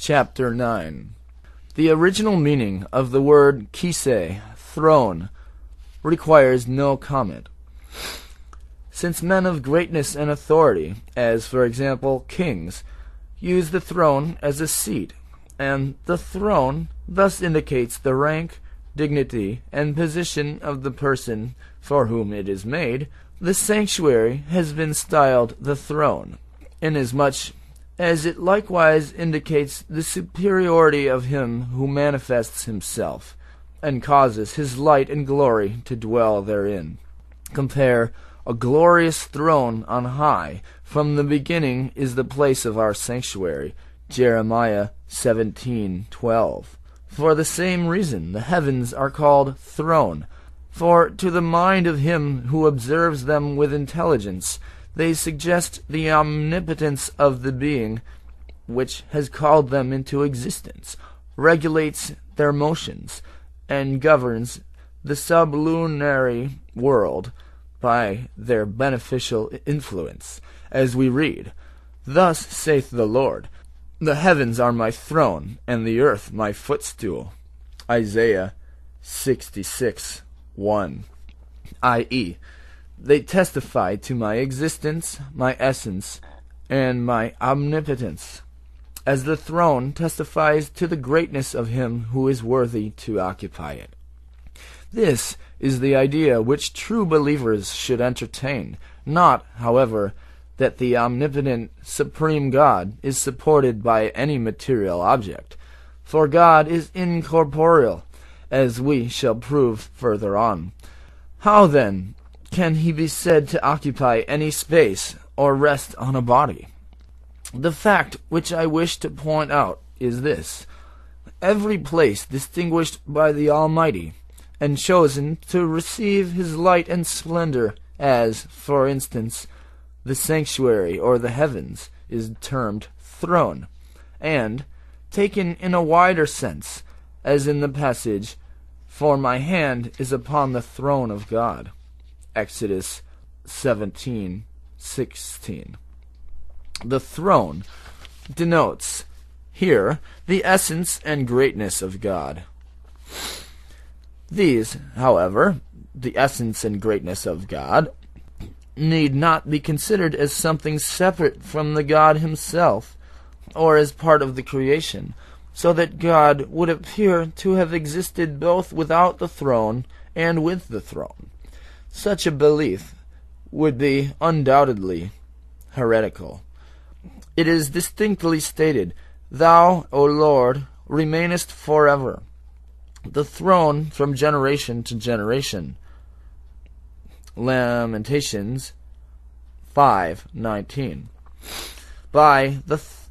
Chapter 9. The original meaning of the word kise, throne, requires no comment. Since men of greatness and authority, as for example kings, use the throne as a seat, and the throne thus indicates the rank, dignity, and position of the person for whom it is made, the sanctuary has been styled the throne, inasmuch as it likewise indicates the superiority of him who manifests himself, and causes his light and glory to dwell therein. Compare a glorious throne on high. From the beginning is the place of our sanctuary. Jeremiah 17:12. For the same reason the heavens are called throne, for to the mind of him who observes them with intelligence, they suggest the omnipotence of the being which has called them into existence, regulates their motions, and governs the sublunary world by their beneficial influence, as we read, "Thus saith the Lord, the heavens are my throne, and the earth my footstool." Isaiah 66:1. i.e., they testify to my existence, my essence, and my omnipotence, as the throne testifies to the greatness of him who is worthy to occupy it. This is the idea which true believers should entertain, not, however, that the omnipotent supreme God is supported by any material object, for God is incorporeal, as we shall prove further on. How, then, can he be said to occupy any space or rest on a body? The fact which I wish to point out is this: every place distinguished by the Almighty and chosen to receive his light and splendor, as, for instance, the sanctuary or the heavens, is termed throne, and, taken in a wider sense, as in the passage, "For my hand is upon the throne of God," Exodus 17:16. The throne denotes here the essence and greatness of God. These, however, the essence and greatness of God, need not be considered as something separate from the God himself, or as part of the creation, so that God would appear to have existed both without the throne and with the throne. Such a belief would be undoubtedly heretical. It is distinctly stated, "Thou, O Lord, remainest forever, the throne from generation to generation." Lamentations 5:19. By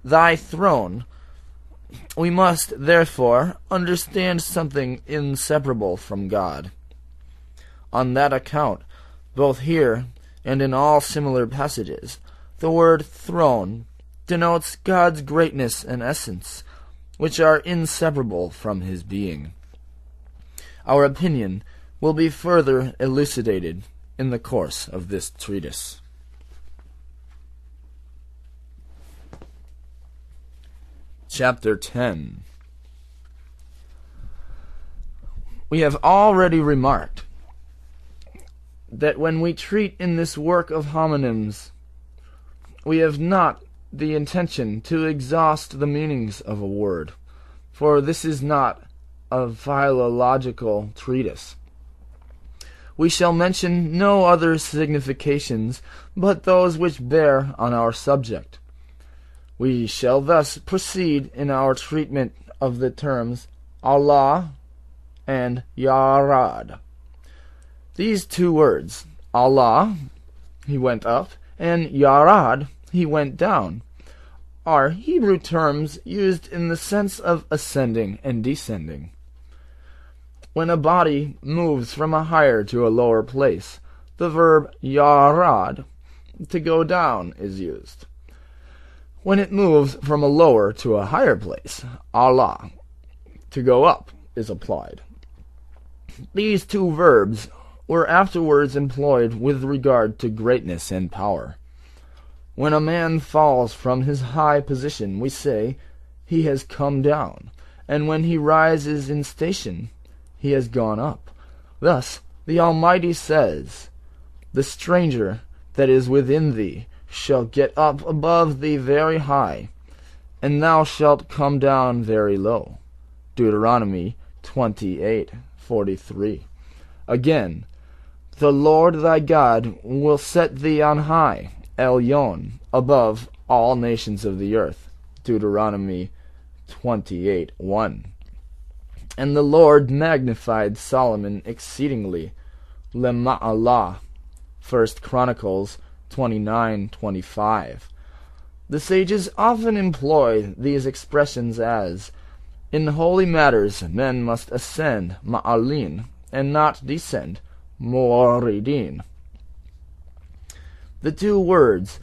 thy throne, we must, therefore, understand something inseparable from God. On that account, both here and in all similar passages, the word throne denotes God's greatness and essence, which are inseparable from his being. Our opinion will be further elucidated in the course of this treatise. Chapter 10. We have already remarked that when we treat in this work of homonyms, we have not the intention to exhaust the meanings of a word, for this is not a philological treatise. We shall mention no other significations but those which bear on our subject. We shall thus proceed in our treatment of the terms Allah and Yarad. These two words, Allah, he went up, and Yarad, he went down, are Hebrew terms used in the sense of ascending and descending. When a body moves from a higher to a lower place, the verb yarad, to go down, is used. When it moves from a lower to a higher place, Allah, to go up, is applied. These two verbs were afterwards employed with regard to greatness and power. When a man falls from his high position, we say, he has come down, and when he rises in station, he has gone up. Thus the Almighty says, "The stranger that is within thee shall get up above thee very high, and thou shalt come down very low." Deuteronomy 28:43. Again, "The Lord thy God will set thee on high, Elyon, above all nations of the earth." Deuteronomy 28:1. "And the Lord magnified Solomon exceedingly." Lema'alah. 1 Chronicles 29:25. The sages often employ these expressions as, "In holy matters men must ascend ma'alin, and not descend mo'aridin." The two words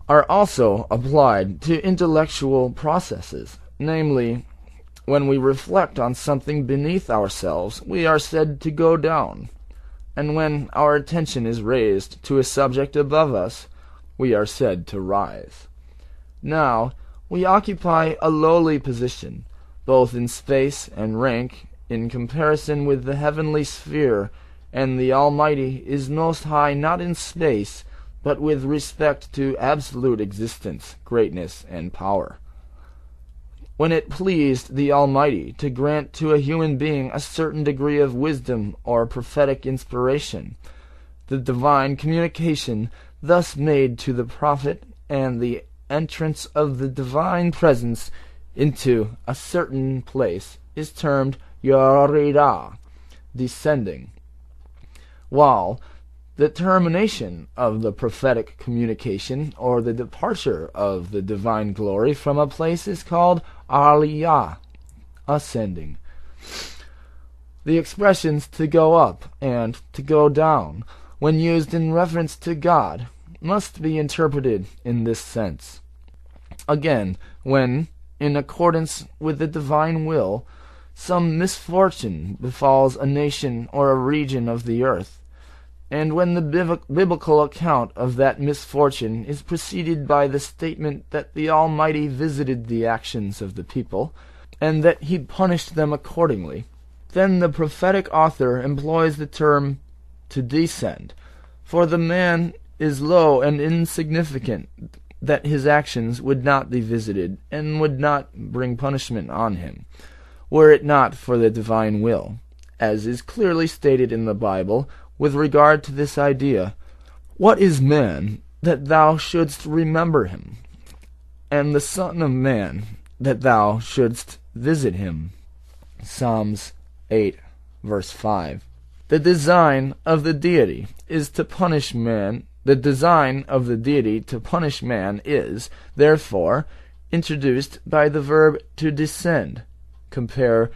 are also applied to intellectual processes, namely, when we reflect on something beneath ourselves, we are said to go down, and when our attention is raised to a subject above us, we are said to rise. Now, we occupy a lowly position, both in space and rank, in comparison with the heavenly sphere, and the Almighty is most high not in space, but with respect to absolute existence, greatness, and power. When it pleased the Almighty to grant to a human being a certain degree of wisdom or prophetic inspiration, the divine communication thus made to the prophet and the entrance of the divine presence into a certain place is termed Yorida, descending, while the termination of the prophetic communication or the departure of the divine glory from a place is called Aliyah, ascending. The expressions to go up and to go down, when used in reference to God, must be interpreted in this sense. Again, when, in accordance with the divine will, some misfortune befalls a nation or a region of the earth, and when the biblical account of that misfortune is preceded by the statement that the Almighty visited the actions of the people, and that he punished them accordingly, then the prophetic author employs the term to descend, for the man is low and insignificant, that his actions would not be visited, and would not bring punishment on him, were it not for the divine will, as is clearly stated in the Bible. With regard to this idea, "What is man, that thou shouldst remember him? And the Son of Man, that thou shouldst visit him?" Psalms 8, verse 5. The design of the deity is to punish man. The design of the deity to punish man is, therefore, introduced by the verb to descend. Compare,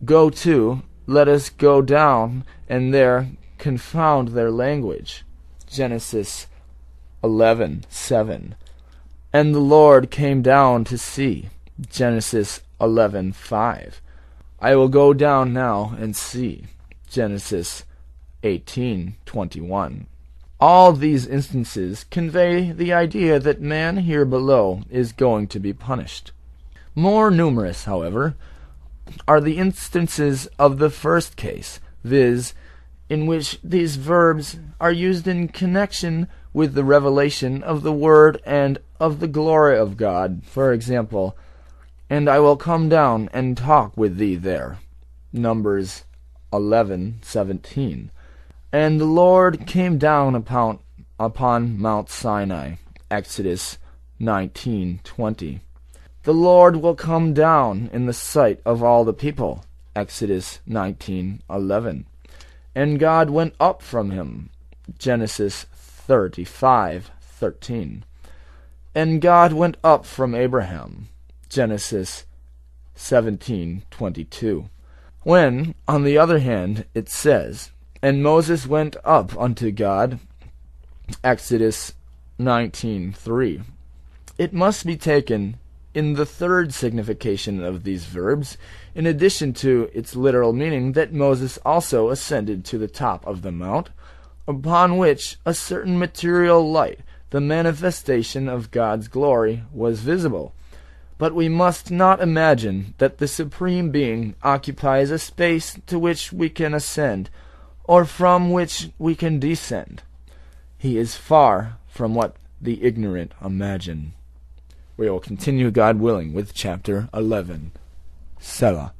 "Go to, let us go down, and there confound their language." Genesis 11:7. "And the Lord came down to see." Genesis 11:5. "I will go down now and see." Genesis 18:21. All these instances convey the idea that man here below is going to be punished. More numerous, however, are the instances of the first case, viz., in which these verbs are used in connection with the revelation of the Word and of the glory of God. For example, "And I will come down and talk with thee there." Numbers 11:17. "And the Lord came down upon Mount Sinai." Exodus 19:20. "The Lord will come down in the sight of all the people." Exodus 19:11. "And God went up from him." Genesis 35:13. "And God went up from Abraham." Genesis 17:22. When, on the other hand, it says, "And Moses went up unto God," Exodus 19:3, it must be taken in the third signification of these verbs, in addition to its literal meaning, that Moses also ascended to the top of the mount, upon which a certain material light, the manifestation of God's glory, was visible. But we must not imagine that the Supreme Being occupies a space to which we can ascend, or from which we can descend. He is far from what the ignorant imagine. We will continue, God willing, with chapter 11. Selah.